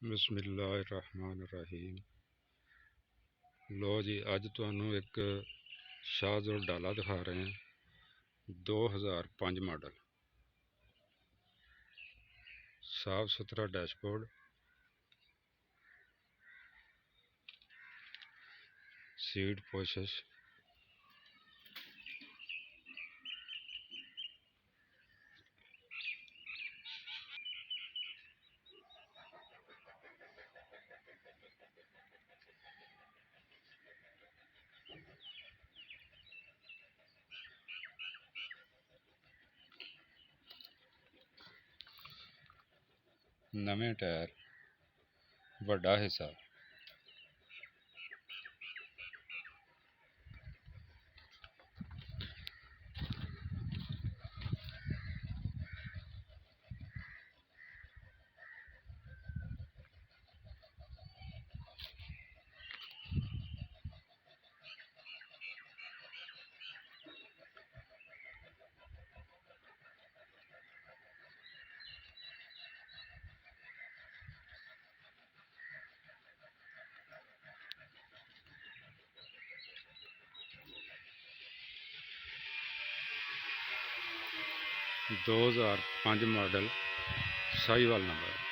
बिस्मिल्लाहिर्रहमानिर्रहीम। लो जी, अज तुहानू एक शाहज़ोर डाला दिखा रहे हैं 2005 मॉडल। साफ सुथरा डैशबोर्ड, सीट पोशेस, नवे टायर, वड्डा हिस्सा, दो हज़ार 5 मॉडल साहिवाल नंबर।